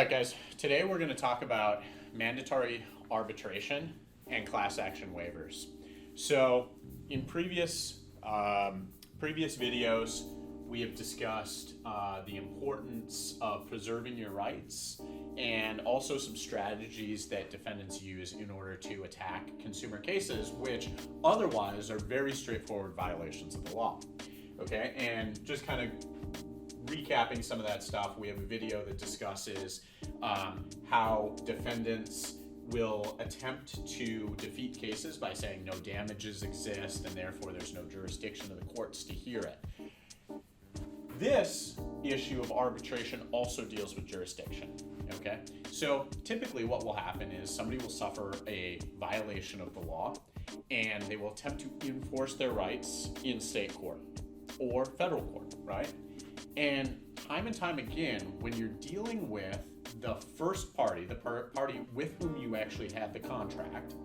right, guys, today we're going to talk about mandatory arbitration and class action waivers. So, in previous videos, we have discussed the importance of preserving your rights and also some strategies that defendants use in order to attack consumer cases, which otherwise are very straightforward violations of the law. Okay, and just kind of recapping some of that stuff, we have a video that discusses how defendants will attempt to defeat cases by saying no damages exist and therefore there's no jurisdiction of the courts to hear it. This issue of arbitration also deals with jurisdiction, okay? So typically what will happen is somebody will suffer a violation of the law and they will attempt to enforce their rights in state court or federal court, right? And time again, when you're dealing with the first party, the party with whom you actually had the contract,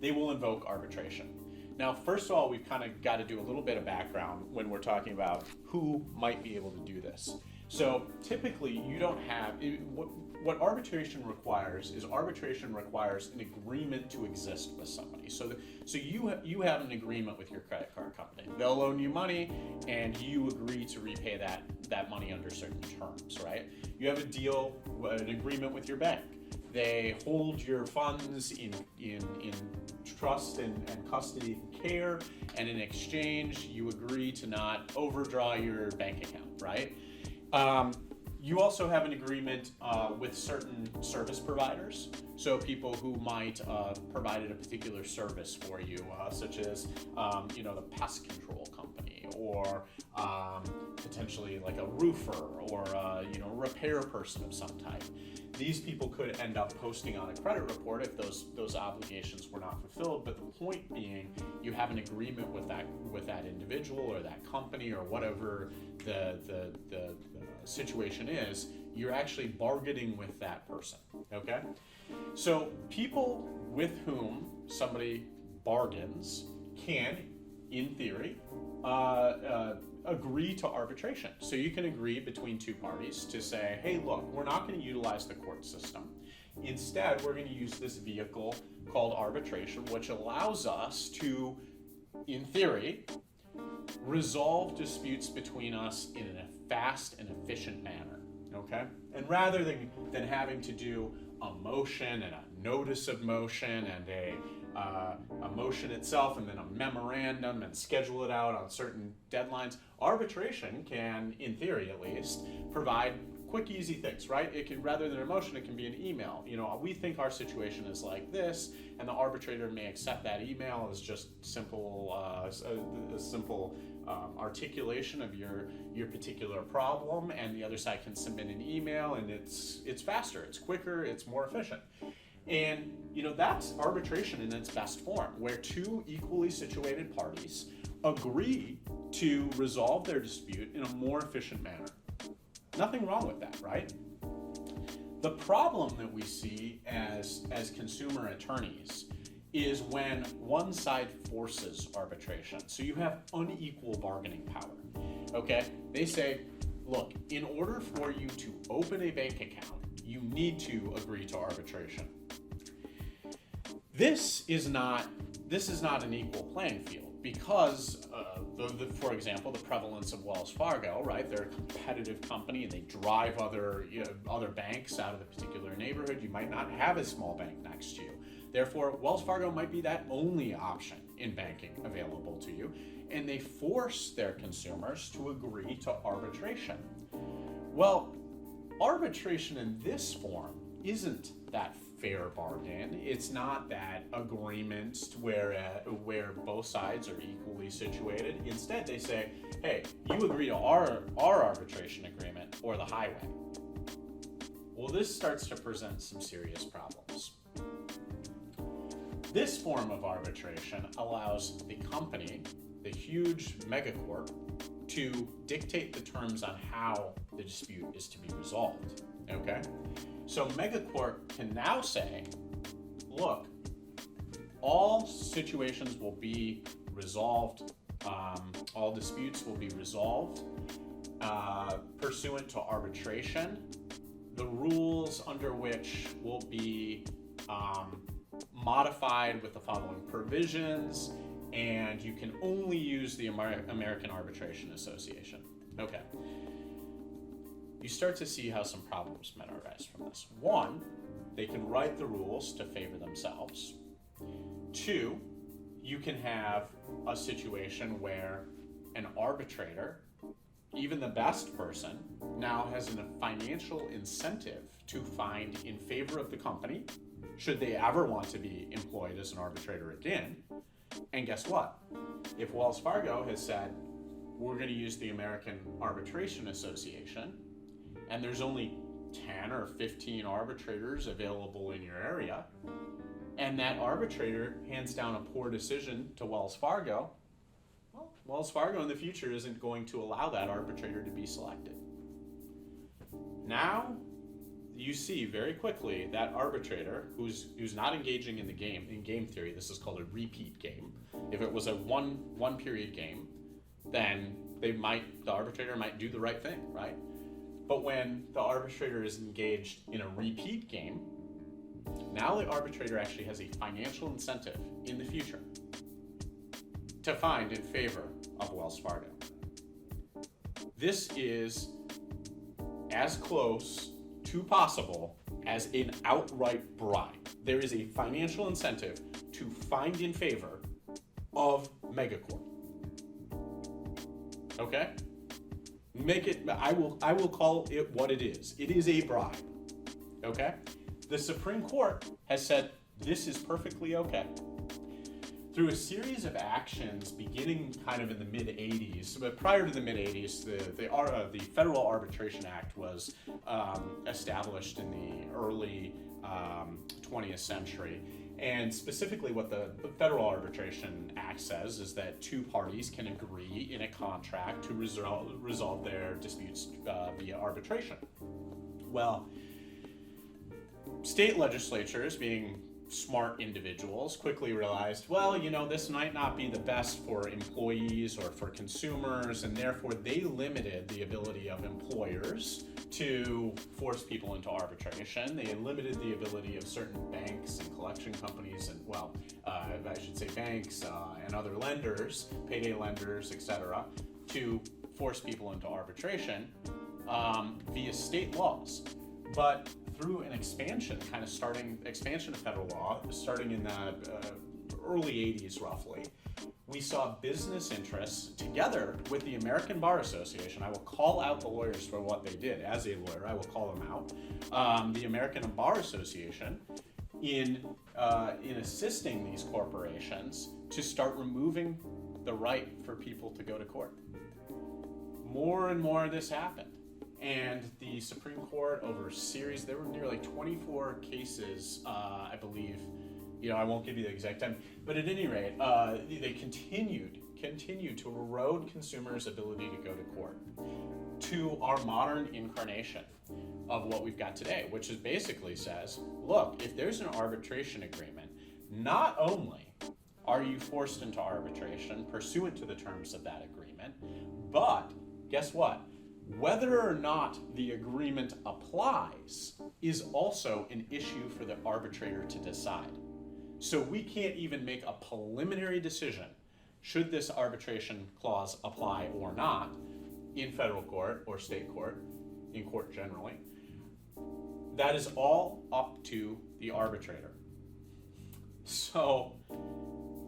they will invoke arbitration. Now, first of all, we've kind of got to do a little bit of background when we're talking about who might be able to do this. So typically, you don't have, what arbitration requires is an agreement to exist with somebody. So you have an agreement with your credit card company. They'll loan you money and you agree to repay that money under certain terms, right? You have an agreement with your bank. They hold your funds in trust and custody and care, and in exchange, you agree to not overdraw your bank account, right? You also have an agreement with certain service providers, so people who might provided a particular service for you, such as the pest control company, or potentially like a roofer, or a repair person of some type. These people could end up posting on a credit report if those obligations were not fulfilled. But the point being, you have an agreement with that individual or that company or whatever the situation is. You're actually bargaining with that person. Okay, so people with whom somebody bargains can, in theory, agree to arbitration. So you can agree between two parties to say, hey, look, we're not going to utilize the court system. Instead, we're going to use this vehicle called arbitration, which allows us to, in theory, resolve disputes between us in a fast and efficient manner, okay? And rather than having to do a motion and a notice of motion and a motion itself and then a memorandum and schedule it out on certain deadlines, arbitration can, in theory at least, provide quick, easy things, right? It can, rather than a motion, it can be an email. We think our situation is like this, and the arbitrator may accept that email as just simple, a simple articulation of your particular problem, and the other side can submit an email, and it's faster, it's quicker, it's more efficient. And that's arbitration in its best form, where two equally situated parties agree to resolve their dispute in a more efficient manner. Nothing wrong with that, right? The problem that we see as consumer attorneys is when one side forces arbitration. So you have unequal bargaining power, okay? They say, look, in order for you to open a bank account, you need to agree to arbitration. This is not an equal playing field because, for example, the prevalence of Wells Fargo, right? They're a competitive company and they drive other banks out of the particular neighborhood. You might not have a small bank next to you. Therefore, Wells Fargo might be that only option in banking available to you, and they force their consumers to agree to arbitration. Well, arbitration in this form isn't that fair bargain. It's not that agreement where both sides are equally situated. Instead, they say, hey, you agree to our arbitration agreement or the highway. Well, this starts to present some serious problems. This form of arbitration allows the company, the huge megacorp, to dictate the terms on how the dispute is to be resolved, okay? So megacorp can now say, look, all situations will be resolved, all disputes will be resolved pursuant to arbitration the rules under which will be modified with the following provisions, and you can only use the American Arbitration Association. Okay. You start to see how some problems might arise from this. One, they can write the rules to favor themselves. Two, you can have a situation where an arbitrator, even the best person, now has a financial incentive to find in favor of the company, should they ever want to be employed as an arbitrator again. And guess what? If Wells Fargo has said, we're going to use the American Arbitration Association, and there's only 10 or 15 arbitrators available in your area, and that arbitrator hands down a poor decision to Wells Fargo, well, Wells Fargo in the future isn't going to allow that arbitrator to be selected. Now, you see very quickly that arbitrator who's not engaging in the game, in game theory, this is called a repeat game. If it was a one period game, then the arbitrator might do the right thing, right? But when the arbitrator is engaged in a repeat game, now the arbitrator actually has a financial incentive in the future to find in favor of Wells Fargo. This is as close to possible as an outright bribe. There is a financial incentive to find in favor of Megacorp. Okay? I will call it what it is. It is a bribe. Okay? The Supreme Court has said this is perfectly okay. Through a series of actions beginning kind of in the mid-'80s, but prior to the mid-'80s, the Federal Arbitration Act was established in the early 20th century. And specifically what the Federal Arbitration Act says is that two parties can agree in a contract to resolve their disputes via arbitration. Well, state legislatures, being smart individuals, quickly realized, well, this might not be the best for employees or for consumers, and therefore they limited the ability of employers to force people into arbitration. They limited the ability of certain banks and collection companies and, I should say banks and other lenders, payday lenders, etc., to force people into arbitration via state laws. But through an expansion of federal law, starting in the early 80s roughly, we saw business interests together with the American Bar Association. I will call out the lawyers for what they did. As a lawyer, I will call them out. The American Bar Association in assisting these corporations to start removing the right for people to go to court. More and more of this happened. And the Supreme Court, over a series, there were nearly 24 cases, I believe. I won't give you the exact time, but at any rate, they continued to erode consumers' ability to go to court to our modern incarnation of what we've got today, which is basically says, look, if there's an arbitration agreement, not only are you forced into arbitration pursuant to the terms of that agreement, but guess what? Whether or not the agreement applies is also an issue for the arbitrator to decide. So we can't even make a preliminary decision, should this arbitration clause apply or not, in federal court or state court, in court generally. That is all up to the arbitrator. So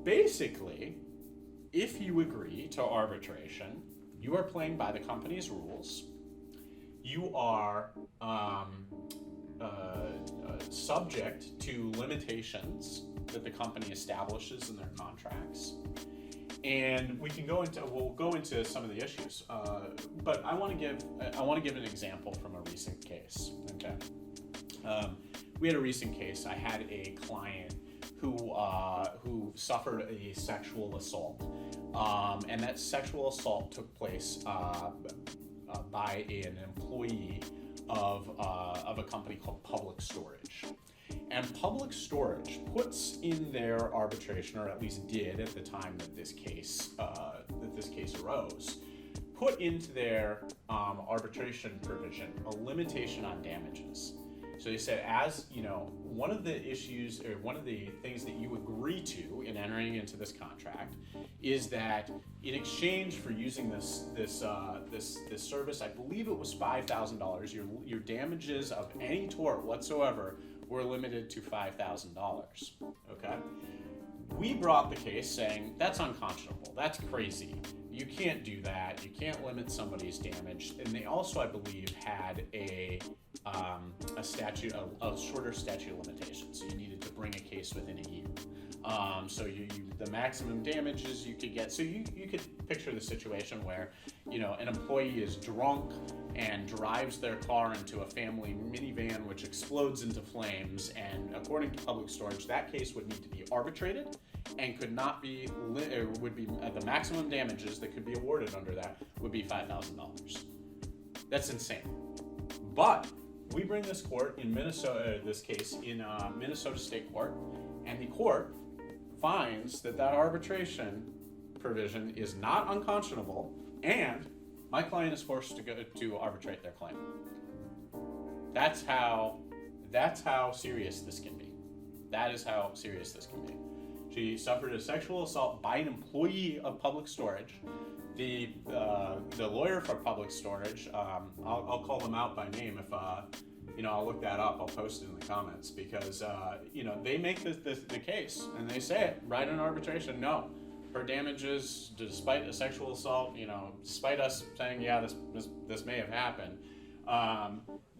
basically, if you agree to arbitration, you are playing by the company's rules. You are subject to limitations that the company establishes in their contracts. And we'll go into some of the issues. But I want to give an example from a recent case. Okay. We had a recent case. I had a client who suffered a sexual assault, and that sexual assault took place by an employee of a company called Public Storage. And Public Storage puts in their arbitration, or at least did at the time that this case arose, put into their arbitration provision a limitation on damages. So they said, as you know, one of the issues or one of the things that you agree to in entering into this contract is that in exchange for using this service, I believe it was $5,000. Your damages of any tort whatsoever were limited to $5,000. Okay. We brought the case saying that's unconscionable. That's crazy. You can't do that. You can't limit somebody's damage. And they also, I believe, had a shorter statute of limitations. So you needed to bring a case within a year. So the maximum damages you could get. So you could picture the situation where, an employee is drunk and drives their car into a family minivan, which explodes into flames. And according to Public Storage, that case would need to be arbitrated and could not be, or would be the maximum damages that could be awarded under that would be $5,000. That's insane. But we bring this court in Minnesota, this case in Minnesota State Court, and the court finds that arbitration provision is not unconscionable, and my client is forced to go to arbitrate their claim. That's how serious this can be. That is how serious this can be. She suffered a sexual assault by an employee of Public Storage. The lawyer for Public Storage, I'll call them out by name if I'll look that up. I'll post it in the comments because they make the case and they say it right in arbitration. No, her damages, despite a sexual assault, despite us saying this may have happened,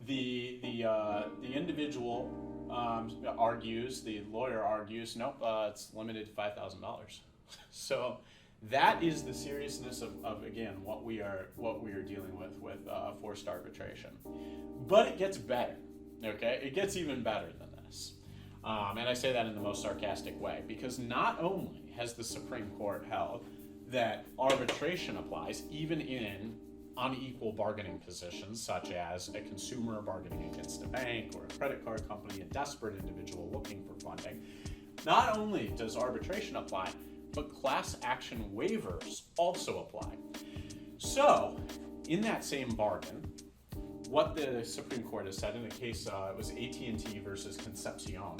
the individual argues, the lawyer argues, nope, it's limited to $5,000. So that is the seriousness of again what we are dealing with forced arbitration. But it gets better. Okay, it gets even better than this, and I say that in the most sarcastic way because not only has the Supreme Court held that arbitration applies even in unequal bargaining positions, such as a consumer bargaining against a bank or a credit card company, a desperate individual looking for funding. Not only does arbitration apply, but class action waivers also apply. So, in that same bargain, what the Supreme Court has said in the case, it was AT&T versus Concepcion.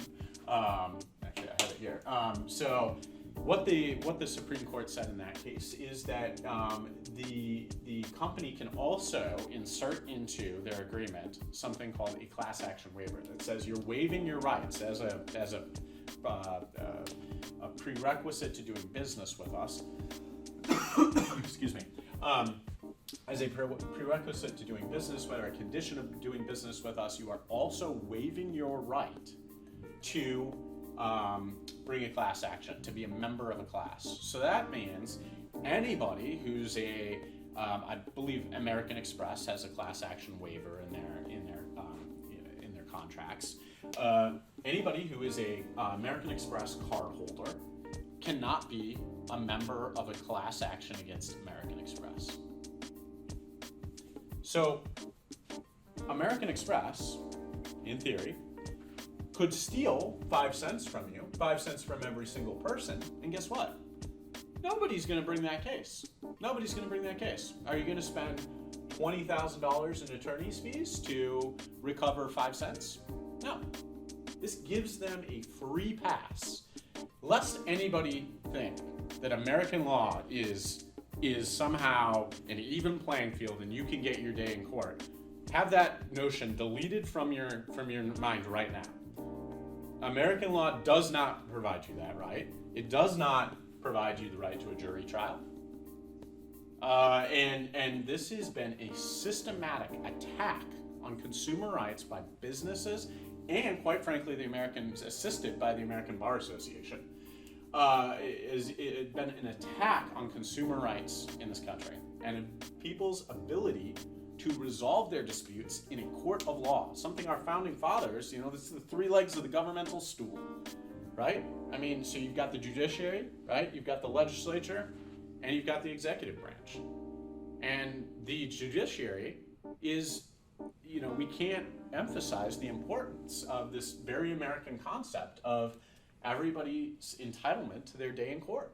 Actually, I have it here. So, what the Supreme Court said in that case is that the company can also insert into their agreement something called a class action waiver that says you're waiving your rights as a prerequisite to doing business with us. Excuse me. As a prerequisite to doing business, whether a condition of doing business with us, you are also waiving your right to bring a class action, to be a member of a class. So that means anybody who's I believe American Express has a class action waiver in their contracts. Anybody who is a American Express card holder cannot be a member of a class action against American Express. So American Express, in theory, could steal 5 cents from you, 5 cents from every single person, and guess what? Nobody's going to bring that case. Nobody's going to bring that case. Are you going to spend $20,000 in attorney's fees to recover 5 cents? No. This gives them a free pass. Lest anybody think that American law is somehow an even playing field and you can get your day in court, have that notion deleted from your mind right now. American law does not provide you that right. It does not provide you the right to a jury trial. And this has been a systematic attack on consumer rights by businesses and, quite frankly, assisted by the American Bar Association. It's been an attack on consumer rights in this country and people's ability to resolve their disputes in a court of law, something our founding fathers, this is the 3 legs of the governmental stool, right? I mean, so you've got the judiciary, right? You've got the legislature, and you've got the executive branch. And the judiciary is, we can't emphasize the importance of this very American concept of everybody's entitlement to their day in court.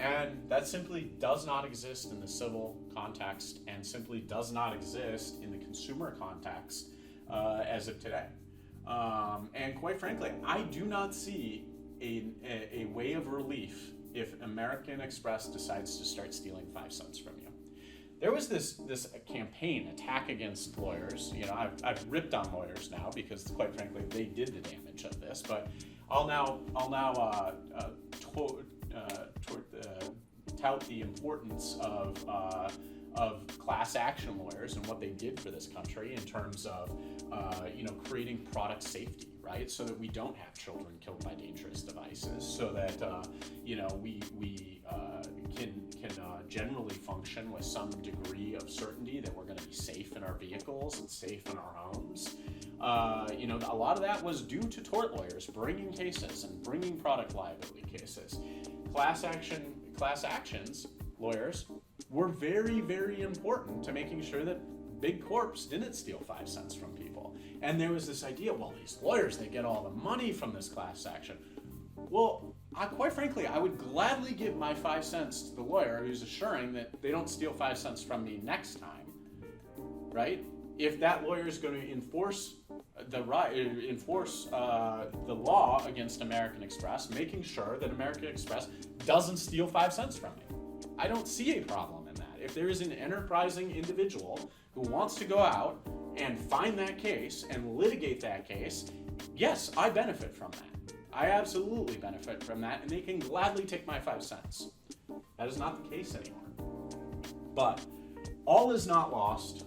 And that simply does not exist in the civil context and simply does not exist in the consumer context as of today. And quite frankly, I do not see a way of relief if American Express decides to start stealing 5 cents from you. There was this campaign, attack against lawyers. You know, I've ripped on lawyers now because, quite frankly, they did the damage of this. But I'll now tout the importance of class action lawyers and what they did for this country in terms of creating product safety, right? So that we don't have children killed by dangerous devices, so that we can generally function with some degree of certainty that we're going to be safe in our vehicles and safe in our homes. A lot of that was due to tort lawyers bringing cases and bringing product liability cases. Class actions lawyers were very, very important to making sure that big corps didn't steal 5 cents from people. And there was this idea, well, these lawyers, they get all the money from this class action. Well, quite frankly, I would gladly give my 5 cents to the lawyer who's assuring that they don't steal 5 cents from me next time, right? If that lawyer is going to enforce the law against American Express, making sure that American Express doesn't steal 5 cents from me. I don't see a problem in that. If there is an enterprising individual who wants to go out and find that case and litigate that case, yes, I benefit from that. I absolutely benefit from that, and they can gladly take my 5 cents. That is not the case anymore. But all is not lost.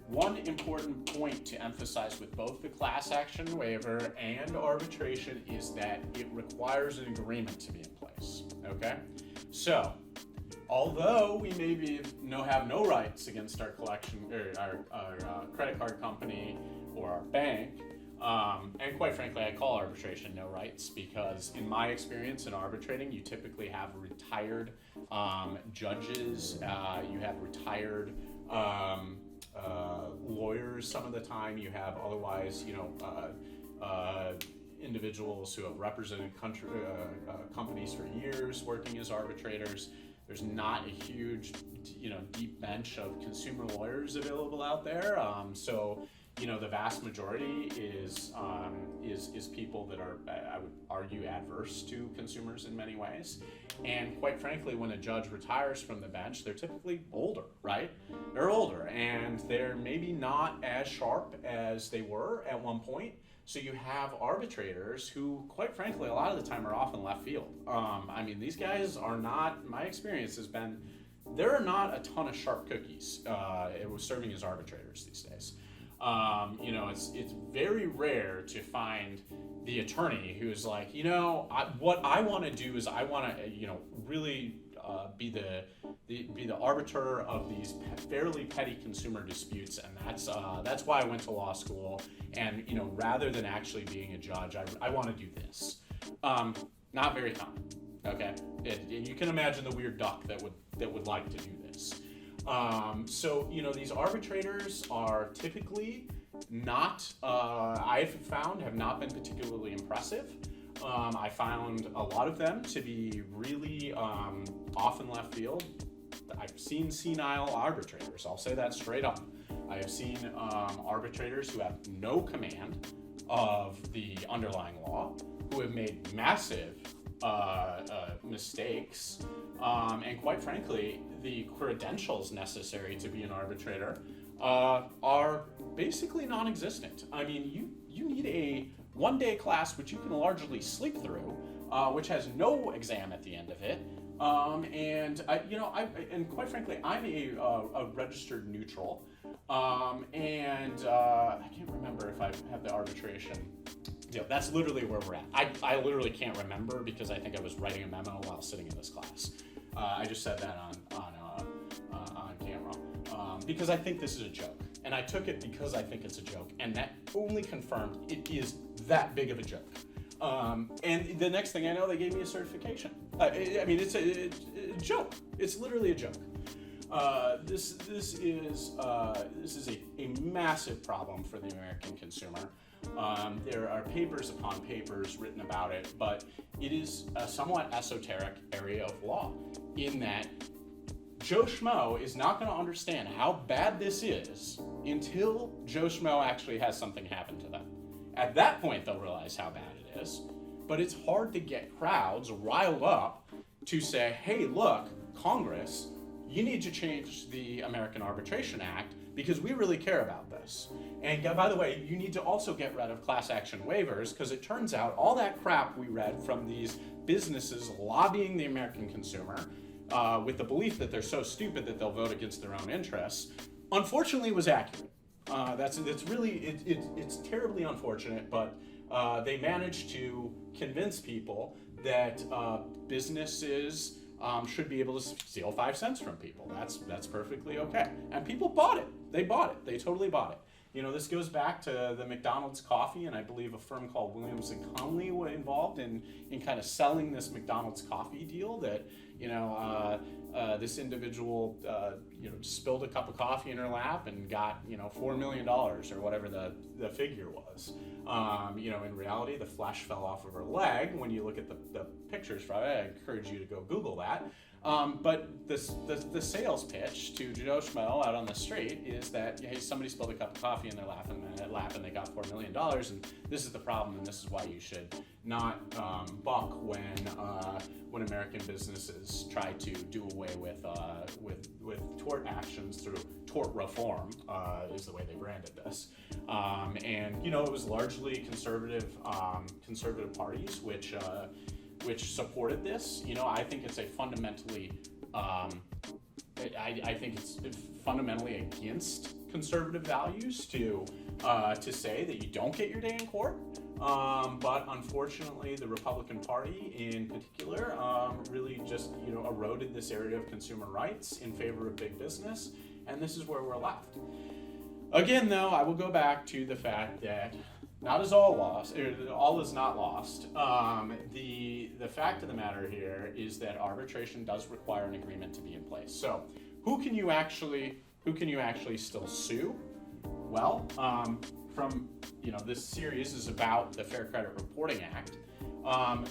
One important point to emphasize with both the class action waiver and arbitration is that it requires an agreement to be in place, okay? So, although we maybe have no rights against our our credit card company or our bank, and quite frankly, I call arbitration no rights because in my experience in arbitrating, you typically have retired judges, you have retired lawyers some of the time, you have otherwise, individuals who have represented companies for years working as arbitrators. There's not a huge, deep bench of consumer lawyers available out there. So, the vast majority is people that are, I would argue, adverse to consumers in many ways. And quite frankly, when a judge retires from the bench, they're typically older, right? They're older, and they're maybe not as sharp as they were at one point. So you have arbitrators who, quite frankly, a lot of the time are off in left field. These guys are not, my experience has been, there are not a ton of sharp cookies serving as arbitrators these days. It's very rare to find the attorney who's like, what I want to do is I want to, really be the arbiter of these fairly petty consumer disputes, and that's why I went to law school. And rather than actually being a judge, I want to do this. Not very common. Okay, you can imagine the weird duck that would like to do this. So these arbitrators are typically not, I've found, have not been particularly impressive. I found a lot of them to be really off in left field. I've seen senile arbitrators, I'll say that straight up. I have seen arbitrators who have no command of the underlying law, who have made massive mistakes, and quite frankly, the credentials necessary to be an arbitrator are basically non-existent. You need a one-day class which you can largely sleep through, which has no exam at the end of it. And quite frankly, I'm a registered neutral, and I can't remember if I have the arbitration. Yeah, that's literally where we're at. I literally can't remember because I think I was writing a memo while sitting in this class. I just said that on camera because I think this is a joke, and I took it because I think it's a joke, and that only confirmed it is that big of a joke. And the next thing I know, they gave me a certification. It's a joke. It's literally a joke. This is a massive problem for the American consumer. There are papers upon papers written about it, but it is a somewhat esoteric area of law in that Joe Schmo is not going to understand how bad this is until Joe Schmo actually has something happen to them. At that point, they'll realize how bad it is, but it's hard to get crowds riled up to say, hey, look, Congress, you need to change the American Arbitration Act because we really care about this. And by the way, you need to also get rid of class action waivers because it turns out all that crap we read from these businesses lobbying the American consumer with the belief that they're so stupid that they'll vote against their own interests, unfortunately was accurate. It's terribly unfortunate, but they managed to convince people that businesses should be able to steal 5 cents from people. That's perfectly okay. And people bought it. They bought it. They totally bought it. You know, this goes back to the McDonald's coffee, and I believe a firm called Williams & Connolly were involved in kind of selling this McDonald's coffee deal that, this individual, spilled a cup of coffee in her lap and got, $4 million or whatever the figure was. In reality, the flesh fell off of her leg. When you look at the pictures from it, I encourage you to go Google that. But the sales pitch to Joe Schmo out on the street is that, hey, somebody spilled a cup of coffee in their lap and they got $4 million, and this is the problem, and this is why you should not buck when American businesses try to do away with tort actions through tort reform, is the way they branded this. It was largely conservative parties which supported this. I think it's a fundamentally, I think it's fundamentally against conservative values to say that you don't get your day in court. But unfortunately, the Republican Party in particular really just eroded this area of consumer rights in favor of big business, and this is where we're left. Again, though, I will go back to the fact that not is all lost, all is not lost. The fact of the matter here is that arbitration does require an agreement to be in place. So, who can you actually still sue? Well, this series is about the Fair Credit Reporting Act.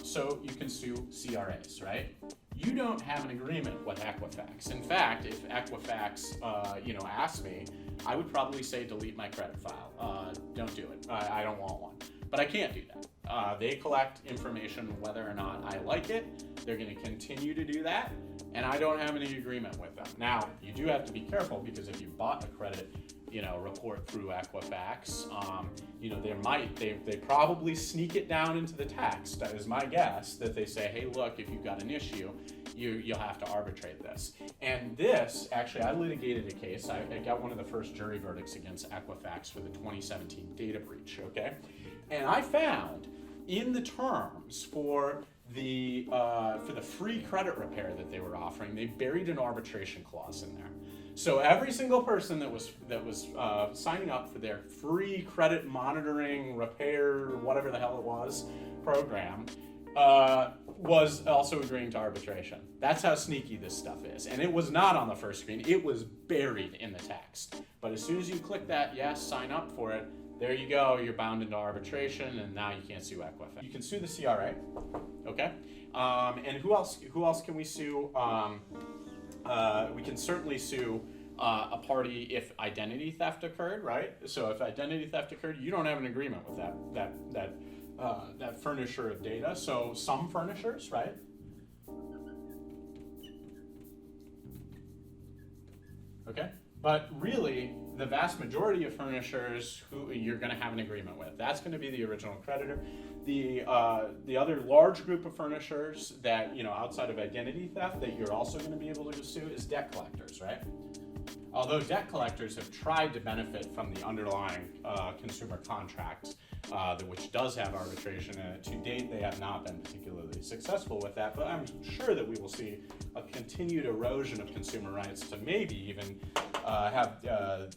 So you can sue CRAs, right? You don't have an agreement with Equifax. In fact, if Equifax, asked me, I would probably say delete my credit file. Don't do it. I don't want one. But I can't do that. They collect information whether or not I like it. They're going to continue to do that, and I don't have any agreement with them. Now, you do have to be careful because if you bought a credit report through Equifax, they probably sneak it down into the text, that is my guess, that they say, hey, look, if you've got an issue, you'll have to arbitrate this. And this, actually, I litigated a case. I got one of the first jury verdicts against Equifax for the 2017 data breach, okay? And I found in the terms for the free credit repair that they were offering, they buried an arbitration clause in there. So every single person that was signing up for their free credit monitoring, repair, whatever the hell it was, program, was also agreeing to arbitration. That's how sneaky this stuff is. And it was not on the first screen. It was buried in the text. But as soon as you click that yes, sign up for it, there you go. You're bound into arbitration, and now you can't sue Equifax. You can sue the CRA, okay? And who else can we sue? We can certainly sue a party if identity theft occurred, right? So if identity theft occurred, you don't have an agreement with that furnisher of data. So some furnishers, right? Okay, but really, the vast majority of furnishers who you're going to have an agreement with, that's going to be the original creditor. The other large group of furnishers that, outside of identity theft that you're also going to be able to sue is debt collectors, right? Although debt collectors have tried to benefit from the underlying consumer contract, which does have arbitration in it, to date they have not been particularly successful with that, but I'm sure that we will see a continued erosion of consumer rights to maybe even have the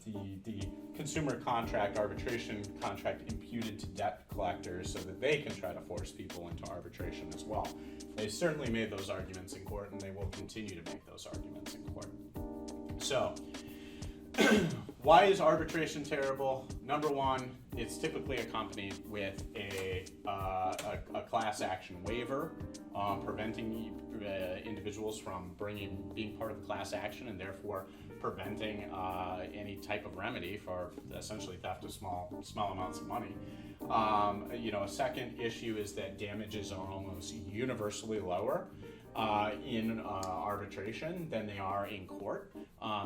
consumer contract, arbitration contract imputed to debt collectors so that they can try to force people into arbitration as well. They certainly made those arguments in court, and they will continue to make those arguments in court. So, why is arbitration terrible? Number one, it's typically accompanied with a class action waiver, preventing individuals from being part of the class action, and therefore preventing any type of remedy for essentially theft of small amounts of money. A second issue is that damages are almost universally lower in arbitration than they are in court.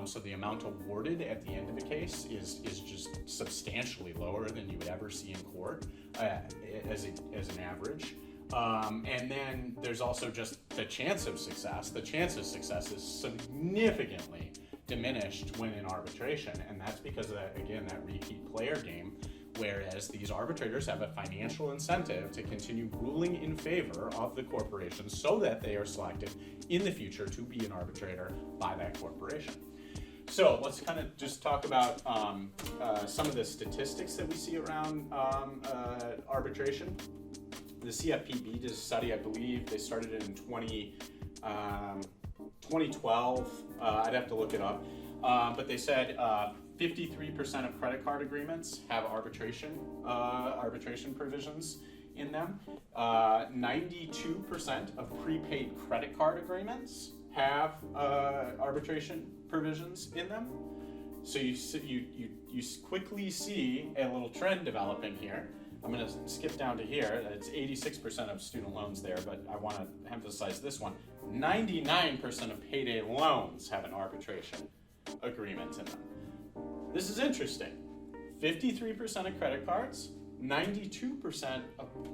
So the amount awarded at the end of the case is just substantially lower than you would ever see in court as an average. And then there's also just the chance of success. The chance of success is significantly diminished when in arbitration, and that's because of that repeat player game. Whereas these arbitrators have a financial incentive to continue ruling in favor of the corporation so that they are selected in the future to be an arbitrator by that corporation. So let's kind of just talk about some of the statistics that we see around arbitration. The CFPB did a study, I believe they started it in 2012. I'd have to look it up. But they said 53% of credit card agreements have arbitration provisions in them. 92% of prepaid credit card agreements have arbitration provisions in them. So you quickly see a little trend developing here. I'm going to skip down to here. It's 86% of student loans there, but I want to emphasize this one. 99% of payday loans have an arbitration agreement in them. This is interesting. 53% of credit cards, 92%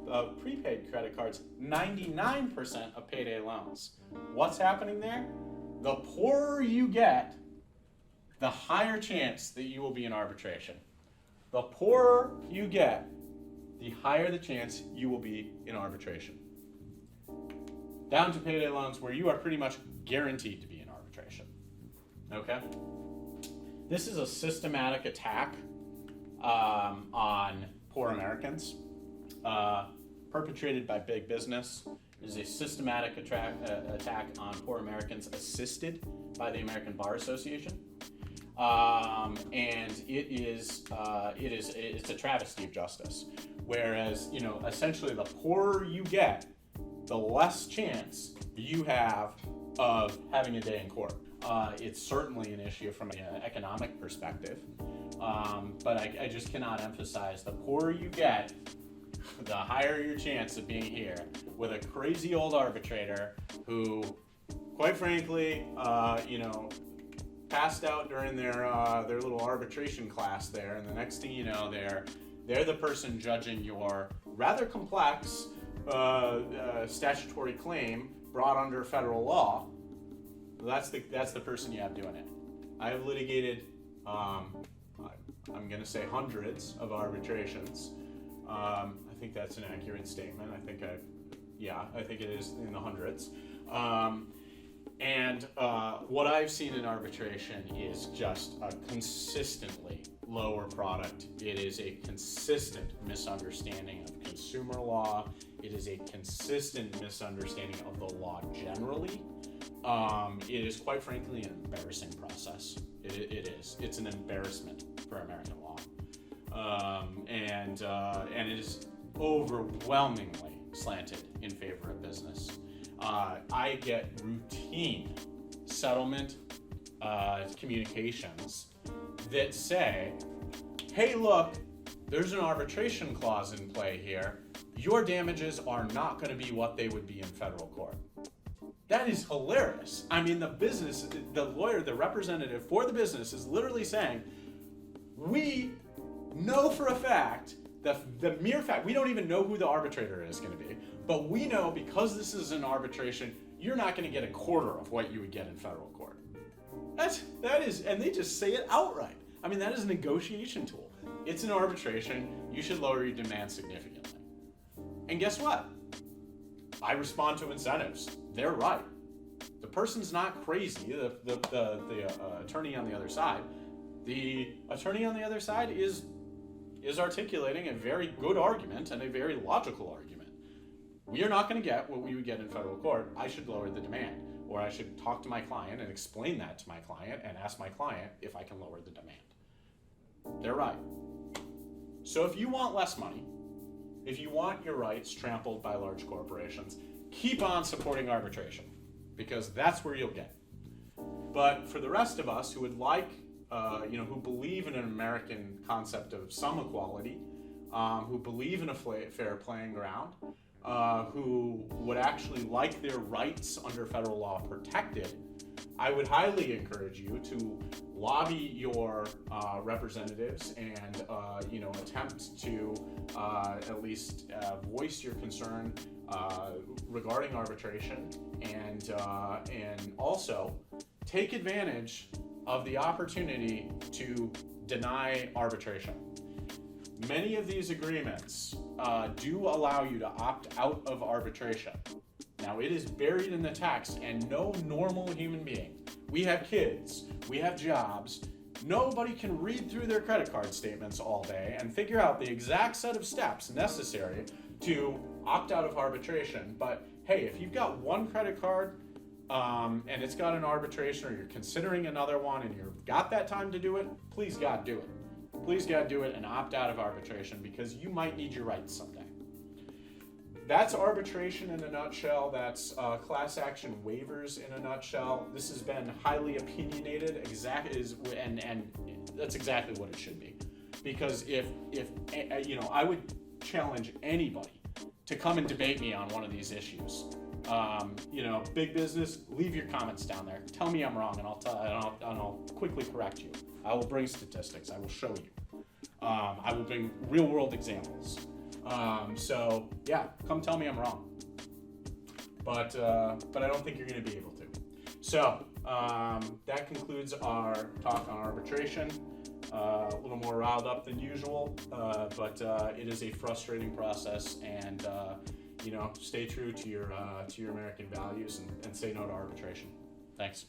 of prepaid credit cards, 99% of payday loans. What's happening there? The poorer you get, the higher chance that you will be in arbitration. The poorer you get, the higher the chance you will be in arbitration. Down to payday loans where you are pretty much guaranteed to be in arbitration. Okay? This is a systematic attack on poor Americans, perpetrated by big business. It is a systematic attack on poor Americans assisted by the American Bar Association. And it's a travesty of justice. Whereas, essentially the poorer you get, the less chance you have of having a day in court. It's certainly an issue from an economic perspective, but I just cannot emphasize the poorer you get, the higher your chance of being here with a crazy old arbitrator who, quite frankly, passed out during their little arbitration class there, and the next thing you know, they're the person judging your rather complex statutory claim brought under federal law. That's the person you have doing it. I have litigated, I'm going to say hundreds of arbitrations. I think that's an accurate statement. I think it is in the hundreds. And what I've seen in arbitration is just a consistently lower product. It is a consistent misunderstanding of consumer law. It is a consistent misunderstanding of the law generally. It is quite frankly an embarrassing process. It is. It's an embarrassment for American law. And it is overwhelmingly slanted in favor of business. I get routine settlement communications that say, hey, look, there's an arbitration clause in play here. Your damages are not going to be what they would be in federal court. That is hilarious. I mean, the lawyer, the representative for the business is literally saying, we know for a fact, the mere fact, we don't even know who the arbitrator is going to be, but we know because this is an arbitration, you're not going to get a quarter of what you would get in federal court. That is, and they just say it outright. I mean, that is a negotiation tool. It's an arbitration. You should lower your demand significantly. And guess what? I respond to incentives. They're right. The person's not crazy. The attorney on the other side. The attorney on the other side is articulating a very good argument and a very logical argument. We are not going to get what we would get in federal court. I should lower the demand. or I should talk to my client and explain that to my client and ask my client if I can lower the demand. They're right. So if you want less money, if you want your rights trampled by large corporations, keep on supporting arbitration, because that's where you'll get. But for the rest of us who would like, who believe in an American concept of some equality, who believe in a fair playing ground, who would actually like their rights under federal law protected, I would highly encourage you to lobby your representatives and attempt to at least voice your concern regarding arbitration, and also take advantage of the opportunity to deny arbitration. Many of these agreements do allow you to opt out of arbitration. Now, it is buried in the text, and no normal human being, we have kids, we have jobs, nobody can read through their credit card statements all day and figure out the exact set of steps necessary to opt out of arbitration. But hey, if you've got one credit card and it's got an arbitration, or you're considering another one and you've got that time to do it, please God do it. Please God do it and opt out of arbitration, because you might need your rights someday. That's arbitration in a nutshell. That's class action waivers in a nutshell. This has been highly opinionated, and that's exactly what it should be. Because if I would challenge anybody to come and debate me on one of these issues. Big business, leave your comments down there. Tell me I'm wrong, and I'll quickly correct you. I will bring statistics. I will show you. I will bring real-world examples. So yeah, come tell me I'm wrong. But I don't think you're going to be able to. So that concludes our talk on arbitration. A little more riled up than usual, but it is a frustrating process, and stay true to your American values and say no to arbitration. Thanks.